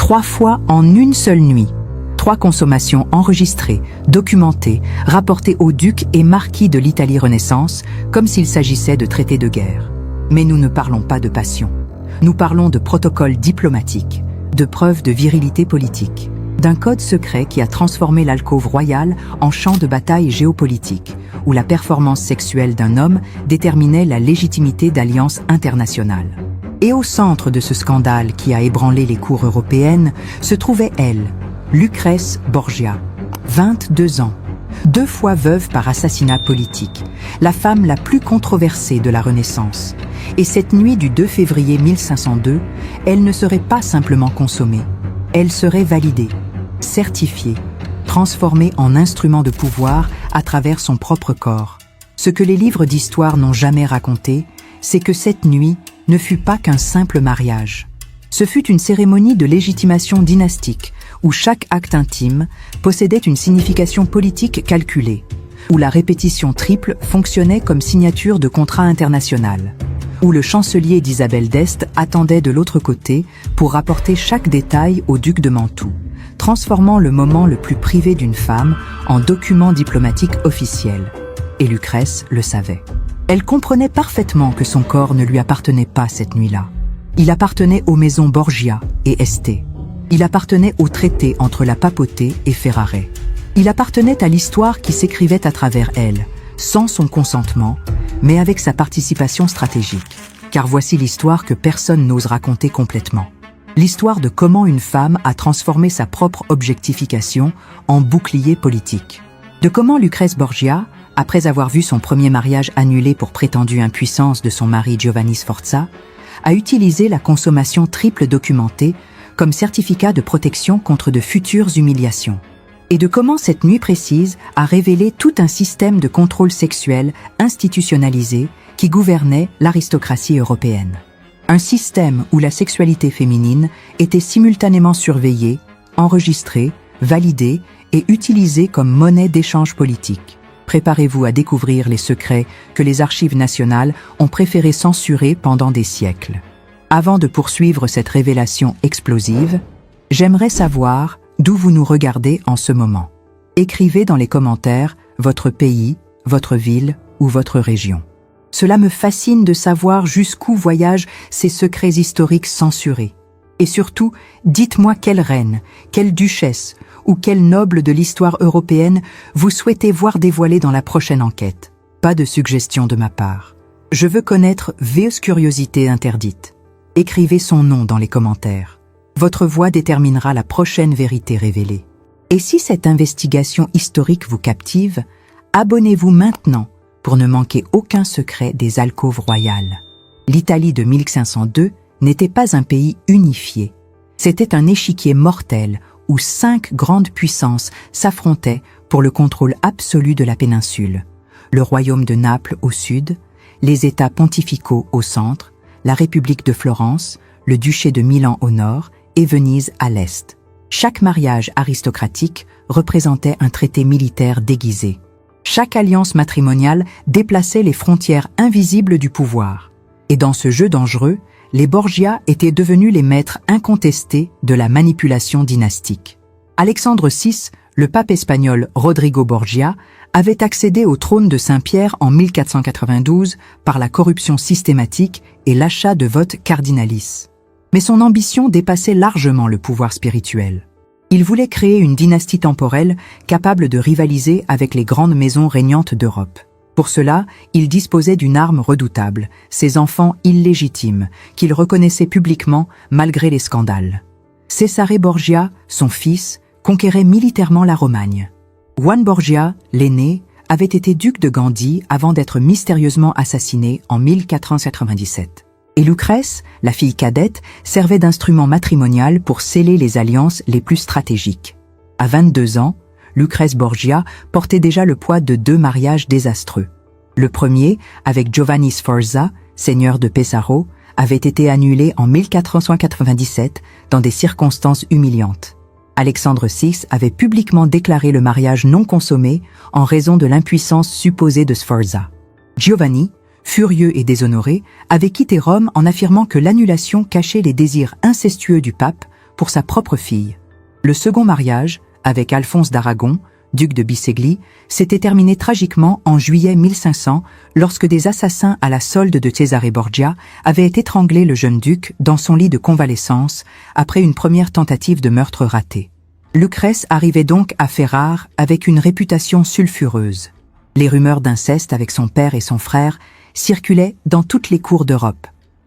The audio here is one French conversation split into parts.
3 fois en une seule nuit. 3 consommations enregistrées, documentées, rapportées aux ducs et marquis de l'Italie Renaissance, comme s'il s'agissait de traités de guerre. Mais nous ne parlons pas de passion. Nous parlons de protocoles diplomatiques, de preuves de virilité politique, d'un code secret qui a transformé l'alcôve royale en champ de bataille géopolitique, où la performance sexuelle d'un homme déterminait la légitimité d'alliances internationales. Et au centre de ce scandale qui a ébranlé les cours européennes se trouvait elle, Lucrèce Borgia, 22 ans, 2 fois veuve par assassinat politique, la femme la plus controversée de la Renaissance. Et cette nuit du 2 février 1502, elle ne serait pas simplement consommée, elle serait validée, certifiée, transformée en instrument de pouvoir à travers son propre corps. Ce que les livres d'histoire n'ont jamais raconté, c'est que cette nuit ne fut pas qu'un simple mariage. Ce fut une cérémonie de légitimation dynastique, où chaque acte intime possédait une signification politique calculée, où la répétition triple fonctionnait comme signature de contrat international, où le chancelier d'Isabelle d'Este attendait de l'autre côté pour rapporter chaque détail au duc de Mantoue, transformant le moment le plus privé d'une femme en document diplomatique officiel. Et Lucrèce le savait. Elle comprenait parfaitement que son corps ne lui appartenait pas cette nuit-là. Il appartenait aux maisons Borgia et Este. Il appartenait au traité entre la papauté et Ferrare. Il appartenait à l'histoire qui s'écrivait à travers elle, sans son consentement, mais avec sa participation stratégique. Car voici l'histoire que personne n'ose raconter complètement. L'histoire de comment une femme a transformé sa propre objectification en bouclier politique. De comment Lucrèce Borgia, après avoir vu son premier mariage annulé pour prétendue impuissance de son mari Giovanni Sforza, a utilisé la consommation triple documentée comme certificat de protection contre de futures humiliations. Et de comment cette nuit précise a révélé tout un système de contrôle sexuel institutionnalisé qui gouvernait l'aristocratie européenne. Un système où la sexualité féminine était simultanément surveillée, enregistrée, validée et utilisée comme monnaie d'échange politique. Préparez-vous à découvrir les secrets que les archives nationales ont préféré censurer pendant des siècles. Avant de poursuivre cette révélation explosive, j'aimerais savoir d'où vous nous regardez en ce moment. Écrivez dans les commentaires votre pays, votre ville ou votre région. Cela me fascine de savoir jusqu'où voyagent ces secrets historiques censurés. Et surtout, dites-moi quelle reine, quelle duchesse ou quel noble de l'histoire européenne vous souhaitez voir dévoiler dans la prochaine enquête. Pas de suggestion de ma part. Je veux connaître vos curiosités interdites. Écrivez son nom dans les commentaires. Votre voix déterminera la prochaine vérité révélée. Et si cette investigation historique vous captive, abonnez-vous maintenant pour ne manquer aucun secret des alcôves royales. L'Italie de 1502 n'était pas un pays unifié. C'était un échiquier mortel où 5 grandes puissances s'affrontaient pour le contrôle absolu de la péninsule. Le royaume de Naples au sud, les États pontificaux au centre, la République de Florence, le duché de Milan au nord et Venise à l'est. Chaque mariage aristocratique représentait un traité militaire déguisé. Chaque alliance matrimoniale déplaçait les frontières invisibles du pouvoir. Et dans ce jeu dangereux, les Borgia étaient devenus les maîtres incontestés de la manipulation dynastique. Alexandre VI, le pape espagnol Rodrigo Borgia, avait accédé au trône de Saint-Pierre en 1492 par la corruption systématique et l'achat de votes cardinalis. Mais son ambition dépassait largement le pouvoir spirituel. Il voulait créer une dynastie temporelle capable de rivaliser avec les grandes maisons régnantes d'Europe. Pour cela, il disposait d'une arme redoutable, ses enfants illégitimes, qu'il reconnaissait publiquement malgré les scandales. Cesare Borgia, son fils, conquérait militairement la Romagne. Juan Borgia, l'aîné, avait été duc de Gandie avant d'être mystérieusement assassiné en 1497. Et Lucrèce, la fille cadette, servait d'instrument matrimonial pour sceller les alliances les plus stratégiques. À 22 ans, Lucrèce Borgia portait déjà le poids de 2 mariages désastreux. Le premier, avec Giovanni Sforza, seigneur de Pesaro, avait été annulé en 1497 dans des circonstances humiliantes. Alexandre VI avait publiquement déclaré le mariage non consommé en raison de l'impuissance supposée de Sforza. Giovanni, furieux et déshonoré, avait quitté Rome en affirmant que l'annulation cachait les désirs incestueux du pape pour sa propre fille. Le second mariage, avec Alphonse d'Aragon, duc de Bisséglie, s'était terminé tragiquement en juillet 1500 lorsque des assassins à la solde de Cesare Borgia avaient étranglé le jeune duc dans son lit de convalescence après une première tentative de meurtre ratée. Lucrèce arrivait donc à Ferrare avec une réputation sulfureuse. Les rumeurs d'inceste avec son père et son frère circulaient dans toutes les cours d'Europe.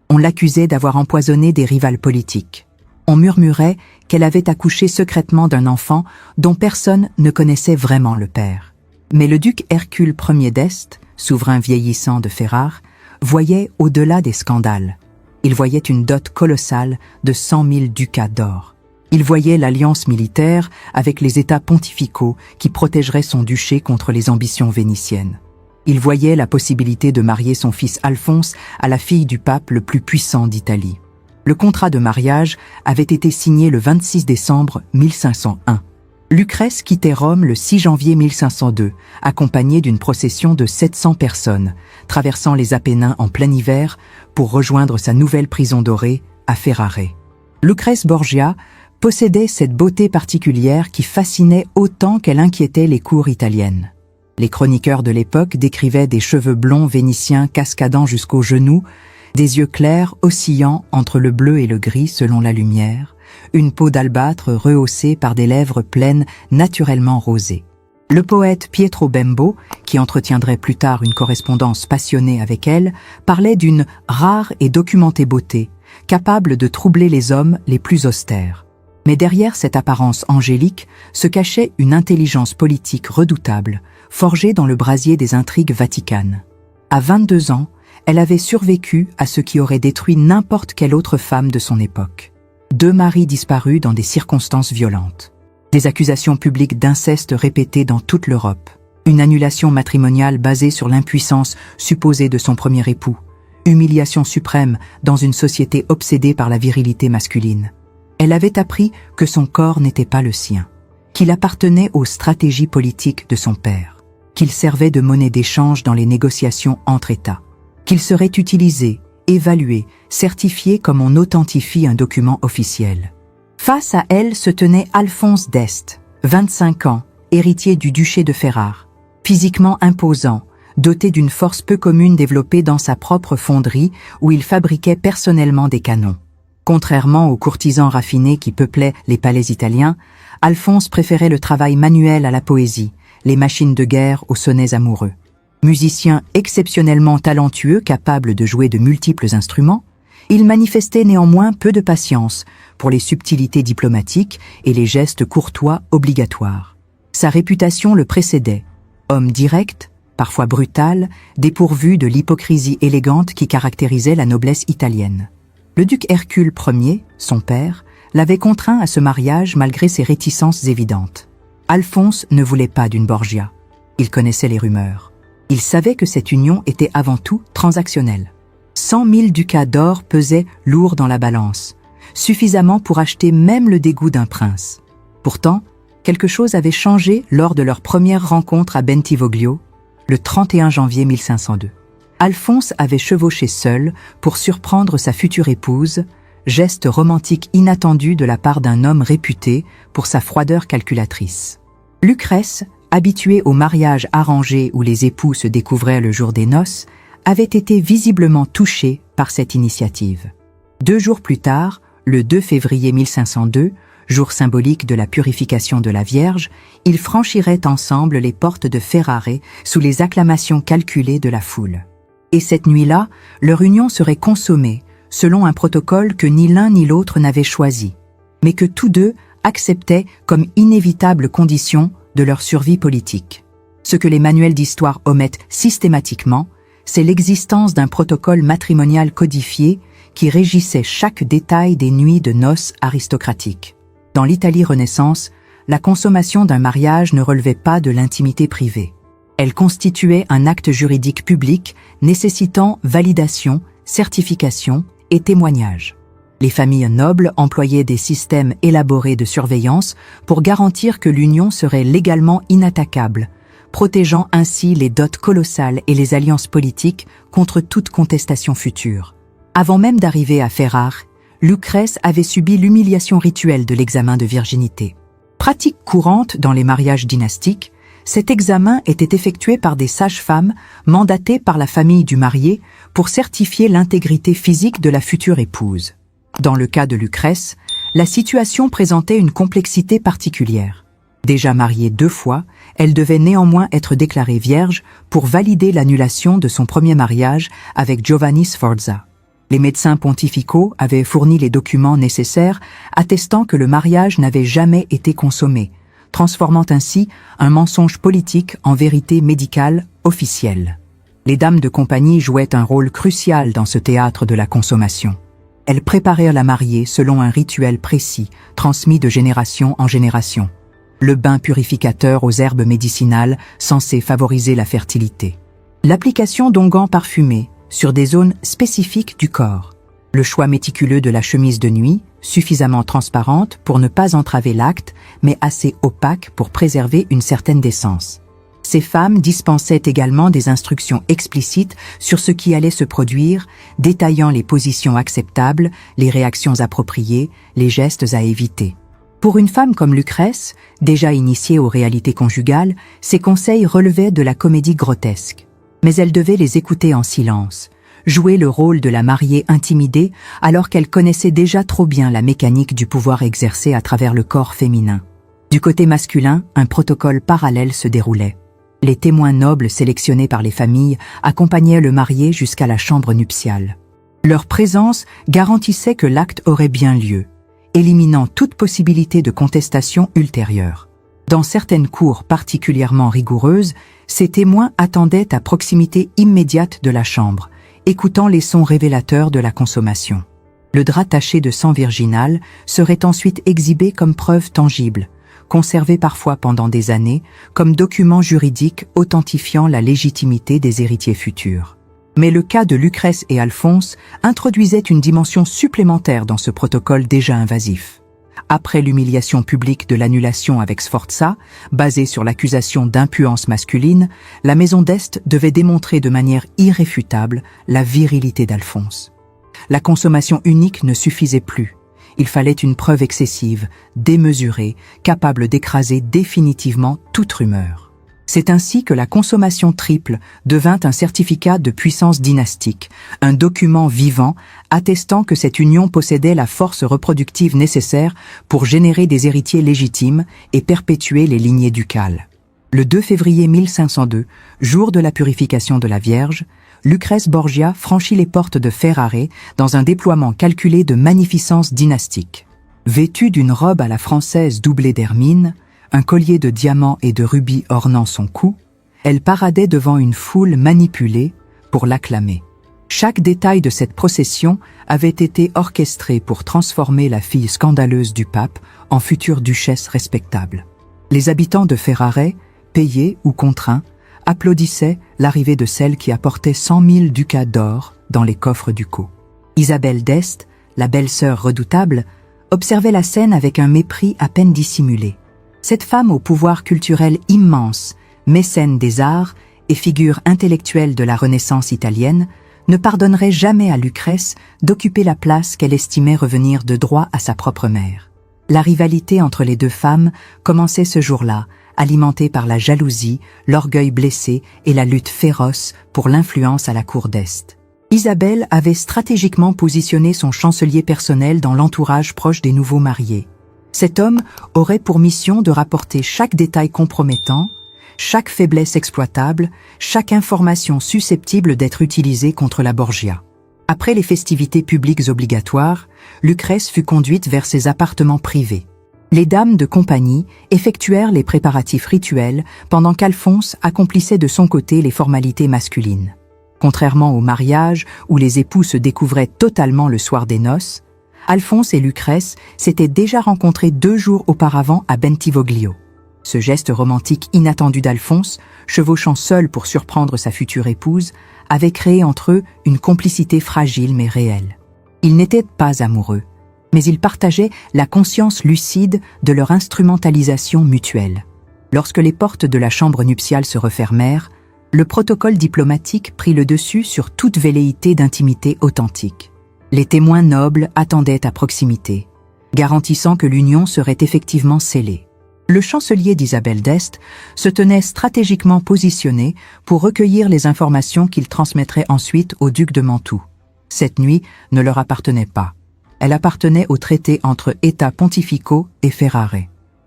On l'accusait d'avoir empoisonné des rivales politiques. On murmurait qu'elle avait accouché secrètement d'un enfant dont personne ne connaissait vraiment le père. Mais le duc Hercule Ier d'Este, souverain vieillissant de Ferrare, voyait au-delà des scandales. Il voyait une dot colossale de 100 000 ducats d'or. Il voyait l'alliance militaire avec les États pontificaux qui protégeraient son duché contre les ambitions vénitiennes. Il voyait la possibilité de marier son fils Alphonse à la fille du pape le plus puissant d'Italie. Le contrat de mariage avait été signé le 26 décembre 1501. Lucrèce quittait Rome le 6 janvier 1502, accompagnée d'une procession de 700 personnes, traversant les Apennins en plein hiver pour rejoindre sa nouvelle prison dorée à Ferrare. Lucrèce Borgia possédait cette beauté particulière qui fascinait autant qu'elle inquiétait les cours italiennes. Les chroniqueurs de l'époque décrivaient des cheveux blonds vénitiens cascadant jusqu'aux genoux, des yeux clairs oscillant entre le bleu et le gris selon la lumière, une peau d'albâtre rehaussée par des lèvres pleines naturellement rosées. Le poète Pietro Bembo, qui entretiendrait plus tard une correspondance passionnée avec elle, parlait d'une rare et documentée beauté, capable de troubler les hommes les plus austères. Mais derrière cette apparence angélique se cachait une intelligence politique redoutable, forgée dans le brasier des intrigues vaticanes. À 22 ans, elle avait survécu à ce qui aurait détruit n'importe quelle autre femme de son époque. 2 maris disparus dans des circonstances violentes. Des accusations publiques d'inceste répétées dans toute l'Europe. Une annulation matrimoniale basée sur l'impuissance supposée de son premier époux. Humiliation suprême dans une société obsédée par la virilité masculine. Elle avait appris que son corps n'était pas le sien, qu'il appartenait aux stratégies politiques de son père, qu'il servait de monnaie d'échange dans les négociations entre États, qu'il serait utilisé, évalué, certifié comme on authentifie un document officiel. Face à elle se tenait Alphonse d'Este, 25 ans, héritier du duché de Ferrare, physiquement imposant, doté d'une force peu commune développée dans sa propre fonderie où il fabriquait personnellement des canons. Contrairement aux courtisans raffinés qui peuplaient les palais italiens, Alphonse préférait le travail manuel à la poésie, les machines de guerre aux sonnets amoureux. Musicien exceptionnellement talentueux, capable de jouer de multiples instruments, il manifestait néanmoins peu de patience pour les subtilités diplomatiques et les gestes courtois obligatoires. Sa réputation le précédait, homme direct, parfois brutal, dépourvu de l'hypocrisie élégante qui caractérisait la noblesse italienne. Le duc Hercule Ier, son père, l'avait contraint à ce mariage malgré ses réticences évidentes. Alphonse ne voulait pas d'une Borgia. Il connaissait les rumeurs. Il savait que cette union était avant tout transactionnelle. 100 000 ducats d'or pesaient lourd dans la balance, suffisamment pour acheter même le dégoût d'un prince. Pourtant, quelque chose avait changé lors de leur première rencontre à Bentivoglio, le 31 janvier 1502. Alphonse avait chevauché seul pour surprendre sa future épouse, geste romantique inattendu de la part d'un homme réputé pour sa froideur calculatrice. Lucrèce, habituée aux mariages arrangés où les époux se découvraient le jour des noces, avait été visiblement touchée par cette initiative. 2 jours plus tard, le 2 février 1502, jour symbolique de la purification de la Vierge, ils franchiraient ensemble les portes de Ferrare sous les acclamations calculées de la foule. Et cette nuit-là, leur union serait consommée, selon un protocole que ni l'un ni l'autre n'avaient choisi, mais que tous deux acceptaient comme inévitable condition de leur survie politique. Ce que les manuels d'histoire omettent systématiquement, c'est l'existence d'un protocole matrimonial codifié qui régissait chaque détail des nuits de noces aristocratiques. Dans l'Italie Renaissance, la consommation d'un mariage ne relevait pas de l'intimité privée. Elle constituait un acte juridique public nécessitant validation, certification et témoignage. Les familles nobles employaient des systèmes élaborés de surveillance pour garantir que l'union serait légalement inattaquable, protégeant ainsi les dots colossales et les alliances politiques contre toute contestation future. Avant même d'arriver à Ferrare, Lucrèce avait subi l'humiliation rituelle de l'examen de virginité. Pratique courante dans les mariages dynastiques, cet examen était effectué par des sages-femmes mandatées par la famille du marié pour certifier l'intégrité physique de la future épouse. Dans le cas de Lucrèce, la situation présentait une complexité particulière. Déjà mariée 2 fois, elle devait néanmoins être déclarée vierge pour valider l'annulation de son premier mariage avec Giovanni Sforza. Les médecins pontificaux avaient fourni les documents nécessaires attestant que le mariage n'avait jamais été consommé, transformant ainsi un mensonge politique en vérité médicale officielle. Les dames de compagnie jouaient un rôle crucial dans ce théâtre de la consommation. Elles préparèrent la mariée selon un rituel précis, transmis de génération en génération. Le bain purificateur aux herbes médicinales censé favoriser la fertilité. L'application d'onguents parfumés sur des zones spécifiques du corps. Le choix méticuleux de la chemise de nuit, suffisamment transparente pour ne pas entraver l'acte, mais assez opaque pour préserver une certaine décence. Ces femmes dispensaient également des instructions explicites sur ce qui allait se produire, détaillant les positions acceptables, les réactions appropriées, les gestes à éviter. Pour une femme comme Lucrèce, déjà initiée aux réalités conjugales, ces conseils relevaient de la comédie grotesque. Mais elle devait les écouter en silence, jouer le rôle de la mariée intimidée alors qu'elle connaissait déjà trop bien la mécanique du pouvoir exercé à travers le corps féminin. Du côté masculin, un protocole parallèle se déroulait. Les témoins nobles sélectionnés par les familles accompagnaient le marié jusqu'à la chambre nuptiale. Leur présence garantissait que l'acte aurait bien lieu, éliminant toute possibilité de contestation ultérieure. Dans certaines cours particulièrement rigoureuses, ces témoins attendaient à proximité immédiate de la chambre, écoutant les sons révélateurs de la consommation. Le drap taché de sang virginal serait ensuite exhibé comme preuve tangible, conservé parfois pendant des années, comme document juridique authentifiant la légitimité des héritiers futurs. Mais le cas de Lucrèce et Alphonse introduisait une dimension supplémentaire dans ce protocole déjà invasif. Après l'humiliation publique de l'annulation avec Sforza, basée sur l'accusation d'impuance masculine, la maison d'Este devait démontrer de manière irréfutable la virilité d'Alphonse. La consommation unique ne suffisait plus. Il fallait une preuve excessive, démesurée, capable d'écraser définitivement toute rumeur. C'est ainsi que la consommation triple devint un certificat de puissance dynastique, un document vivant attestant que cette union possédait la force reproductive nécessaire pour générer des héritiers légitimes et perpétuer les lignées ducales. Le 2 février 1502, jour de la purification de la Vierge, Lucrèce Borgia franchit les portes de Ferrare dans un déploiement calculé de magnificence dynastique. Vêtue d'une robe à la française doublée d'hermine, un collier de diamants et de rubis ornant son cou, elle paradait devant une foule manipulée pour l'acclamer. Chaque détail de cette procession avait été orchestré pour transformer la fille scandaleuse du pape en future duchesse respectable. Les habitants de Ferrare, payés ou contraints, applaudissaient l'arrivée de celle qui apportait 100 000 ducats d'or dans les coffres ducaux. Isabelle d'Este, la belle-sœur redoutable, observait la scène avec un mépris à peine dissimulé. Cette femme au pouvoir culturel immense, mécène des arts et figure intellectuelle de la Renaissance italienne, ne pardonnerait jamais à Lucrèce d'occuper la place qu'elle estimait revenir de droit à sa propre mère. La rivalité entre les deux femmes commençait ce jour-là, alimentée par la jalousie, l'orgueil blessé et la lutte féroce pour l'influence à la cour d'Est. Isabelle avait stratégiquement positionné son chancelier personnel dans l'entourage proche des nouveaux mariés. Cet homme aurait pour mission de rapporter chaque détail compromettant, chaque faiblesse exploitable, chaque information susceptible d'être utilisée contre la Borgia. Après les festivités publiques obligatoires, Lucrèce fut conduite vers ses appartements privés. Les dames de compagnie effectuèrent les préparatifs rituels pendant qu'Alphonse accomplissait de son côté les formalités masculines. Contrairement au mariage où les époux se découvraient totalement le soir des noces, Alphonse et Lucrèce s'étaient déjà rencontrés 2 jours auparavant à Bentivoglio. Ce geste romantique inattendu d'Alphonse, chevauchant seul pour surprendre sa future épouse, avait créé entre eux une complicité fragile mais réelle. Ils n'étaient pas amoureux, mais ils partageaient la conscience lucide de leur instrumentalisation mutuelle. Lorsque les portes de la chambre nuptiale se refermèrent, le protocole diplomatique prit le dessus sur toute velléité d'intimité authentique. Les témoins nobles attendaient à proximité, garantissant que l'union serait effectivement scellée. Le chancelier d'Isabelle d'Este se tenait stratégiquement positionné pour recueillir les informations qu'il transmettrait ensuite au duc de Mantoue. Cette nuit ne leur appartenait pas. Elle appartenait au traité entre États pontificaux et Ferrare.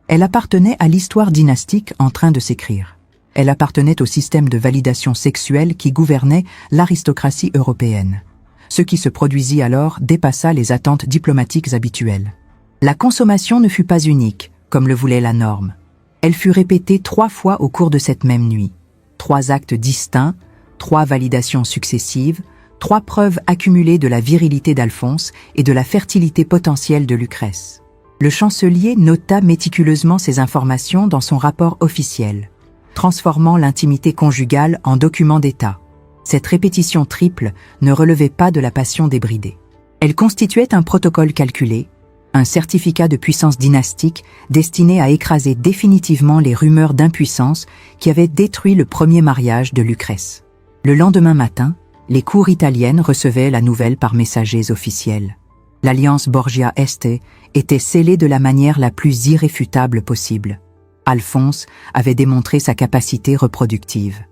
Elle appartenait à l'histoire dynastique en train de s'écrire. Elle appartenait au système de validation sexuelle qui gouvernait l'aristocratie européenne. Ce qui se produisit alors dépassa les attentes diplomatiques habituelles. La consommation ne fut pas unique, comme le voulait la norme. Elle fut répétée 3 fois au cours de cette même nuit. 3 actes distincts, 3 validations successives, 3 preuves accumulées de la virilité d'Alphonse et de la fertilité potentielle de Lucrèce. Le chancelier nota méticuleusement ces informations dans son rapport officiel, transformant l'intimité conjugale en document d'État. Cette répétition triple ne relevait pas de la passion débridée. Elle constituait un protocole calculé, un certificat de puissance dynastique destiné à écraser définitivement les rumeurs d'impuissance qui avaient détruit le premier mariage de Lucrèce. Le lendemain matin, les cours italiennes recevaient la nouvelle par messagers officiels. L'alliance Borgia-Este était scellée de la manière la plus irréfutable possible. Alphonse avait démontré sa capacité reproductive.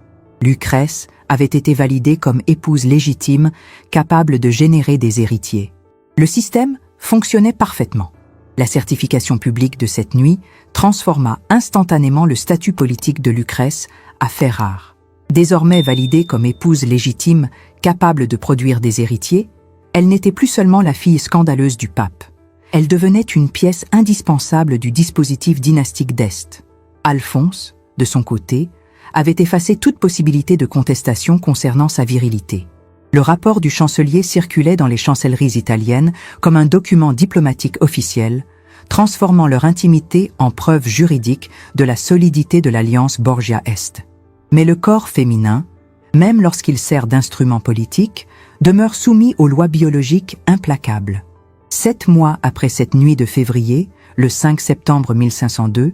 Lucrèce avait été validée comme épouse légitime, capable de générer des héritiers. Le système fonctionnait parfaitement. La certification publique de cette nuit transforma instantanément le statut politique de Lucrèce à fait rare. Désormais validée comme épouse légitime, capable de produire des héritiers, elle n'était plus seulement la fille scandaleuse du pape. Elle devenait une pièce indispensable du dispositif dynastique d'Este. Alphonse, de son côté, avait effacé toute possibilité de contestation concernant sa virilité. Le rapport du chancelier circulait dans les chancelleries italiennes comme un document diplomatique officiel, transformant leur intimité en preuve juridique de la solidité de l'alliance Borgia-Este. Mais le corps féminin, même lorsqu'il sert d'instrument politique, demeure soumis aux lois biologiques implacables. 7 mois après cette nuit de février, le 5 septembre 1502,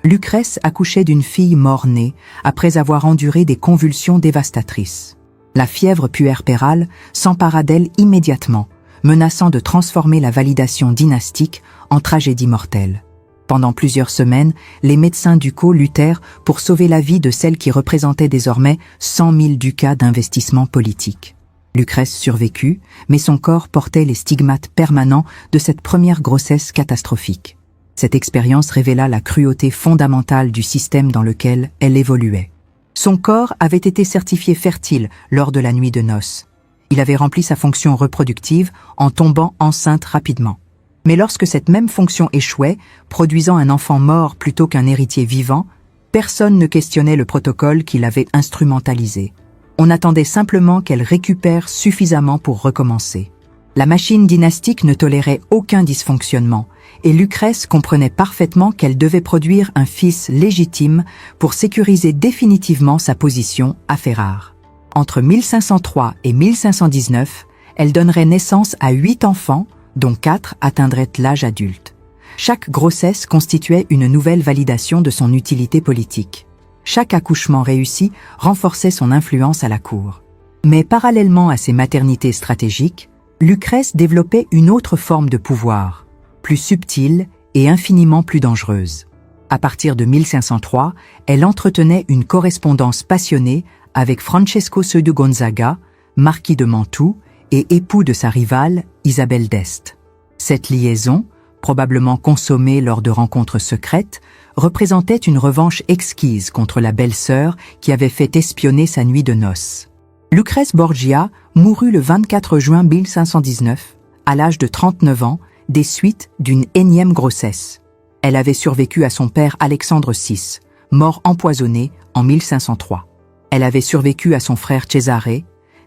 Lucrèce accouchait d'une fille mort-née après avoir enduré des convulsions dévastatrices. La fièvre puerpérale s'empara d'elle immédiatement, menaçant de transformer la validation dynastique en tragédie mortelle. Pendant plusieurs semaines, les médecins ducaux luttèrent pour sauver la vie de celle qui représentait désormais 100 000 ducats d'investissement politique. Lucrèce survécut, mais son corps portait les stigmates permanents de cette première grossesse catastrophique. Cette expérience révéla la cruauté fondamentale du système dans lequel elle évoluait. Son corps avait été certifié fertile lors de la nuit de noces. Il avait rempli sa fonction reproductive en tombant enceinte rapidement. Mais lorsque cette même fonction échouait, produisant un enfant mort plutôt qu'un héritier vivant, personne ne questionnait le protocole qui l'avait instrumentalisé. On attendait simplement qu'elle récupère suffisamment pour recommencer. La machine dynastique ne tolérait aucun dysfonctionnement, et Lucrèce comprenait parfaitement qu'elle devait produire un fils légitime pour sécuriser définitivement sa position à Ferrare. Entre 1503 et 1519, elle donnerait naissance à 8 enfants, dont 4 atteindraient l'âge adulte. Chaque grossesse constituait une nouvelle validation de son utilité politique. Chaque accouchement réussi renforçait son influence à la cour. Mais parallèlement à ces maternités stratégiques, Lucrèce développait une autre forme de pouvoir, plus subtile et infiniment plus dangereuse. À partir de 1503, elle entretenait une correspondance passionnée avec Francesco II de Gonzaga, marquis de Mantoue et époux de sa rivale, Isabelle d'Este. Cette liaison, probablement consommée lors de rencontres secrètes, représentait une revanche exquise contre la belle-sœur qui avait fait espionner sa nuit de noces. Lucrèce Borgia mourut le 24 juin 1519, à l'âge de 39 ans, des suites d'une énième grossesse. Elle avait survécu à son père Alexandre VI, mort empoisonné en 1503. Elle avait survécu à son frère Cesare,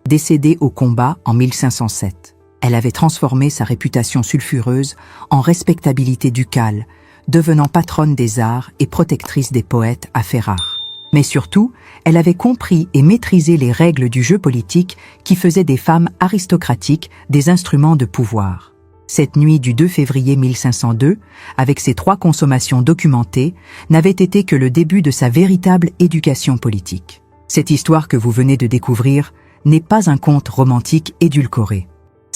décédé au combat en 1507. Elle avait transformé sa réputation sulfureuse en respectabilité ducale, devenant patronne des arts et protectrice des poètes à Ferrare. Mais surtout, elle avait compris et maîtrisé les règles du jeu politique qui faisaient des femmes aristocratiques des instruments de pouvoir. Cette nuit du 2 février 1502, avec ses 3 consommations documentées, n'avait été que le début de sa véritable éducation politique. Cette histoire que vous venez de découvrir n'est pas un conte romantique édulcoré.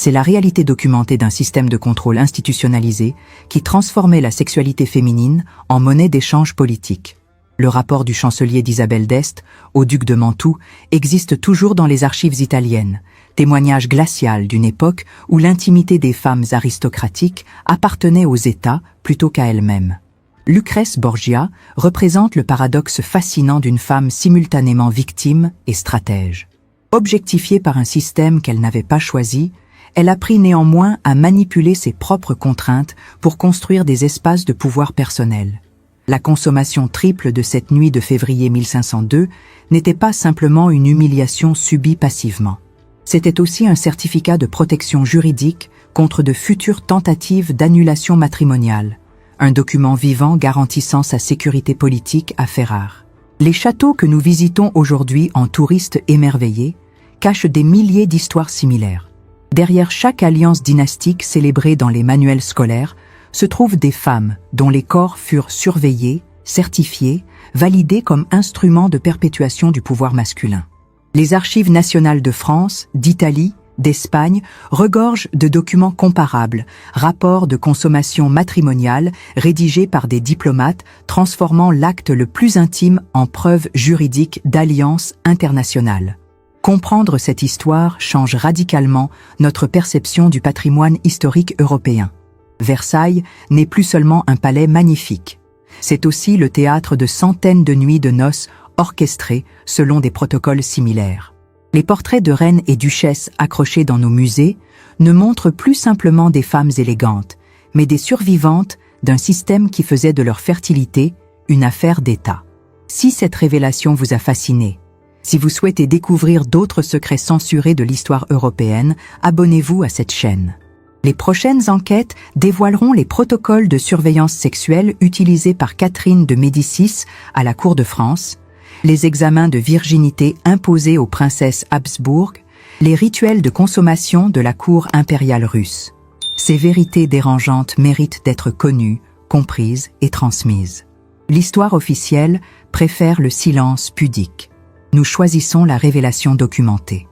C'est la réalité documentée d'un système de contrôle institutionnalisé qui transformait la sexualité féminine en monnaie d'échange politique. Le rapport du chancelier d'Isabelle d'Este au duc de Mantoue existe toujours dans les archives italiennes, témoignage glacial d'une époque où l'intimité des femmes aristocratiques appartenait aux États plutôt qu'à elles-mêmes. Lucrèce Borgia représente le paradoxe fascinant d'une femme simultanément victime et stratège. Objectifiée par un système qu'elle n'avait pas choisi, elle apprit néanmoins à manipuler ses propres contraintes pour construire des espaces de pouvoir personnel. La consommation triple de cette nuit de février 1502 n'était pas simplement une humiliation subie passivement. C'était aussi un certificat de protection juridique contre de futures tentatives d'annulation matrimoniale, un document vivant garantissant sa sécurité politique à fait rare. Les châteaux que nous visitons aujourd'hui en touristes émerveillés cachent des milliers d'histoires similaires. Derrière chaque alliance dynastique célébrée dans les manuels scolaires se trouvent des femmes dont les corps furent surveillés, certifiés, validés comme instruments de perpétuation du pouvoir masculin. Les archives nationales de France, d'Italie, d'Espagne regorgent de documents comparables, rapports de consommation matrimoniale rédigés par des diplomates transformant l'acte le plus intime en preuve juridique d'alliance internationale. Comprendre cette histoire change radicalement notre perception du patrimoine historique européen. Versailles n'est plus seulement un palais magnifique. C'est aussi le théâtre de centaines de nuits de noces orchestrées selon des protocoles similaires. Les portraits de reines et duchesses accrochés dans nos musées ne montrent plus simplement des femmes élégantes, mais des survivantes d'un système qui faisait de leur fertilité une affaire d'État. Si cette révélation vous a fasciné, si vous souhaitez découvrir d'autres secrets censurés de l'histoire européenne, abonnez-vous à cette chaîne. Les prochaines enquêtes dévoileront les protocoles de surveillance sexuelle utilisés par Catherine de Médicis à la cour de France, les examens de virginité imposés aux princesses Habsbourg, les rituels de consommation de la cour impériale russe. Ces vérités dérangeantes méritent d'être connues, comprises et transmises. L'histoire officielle préfère le silence pudique. Nous choisissons la révélation documentée.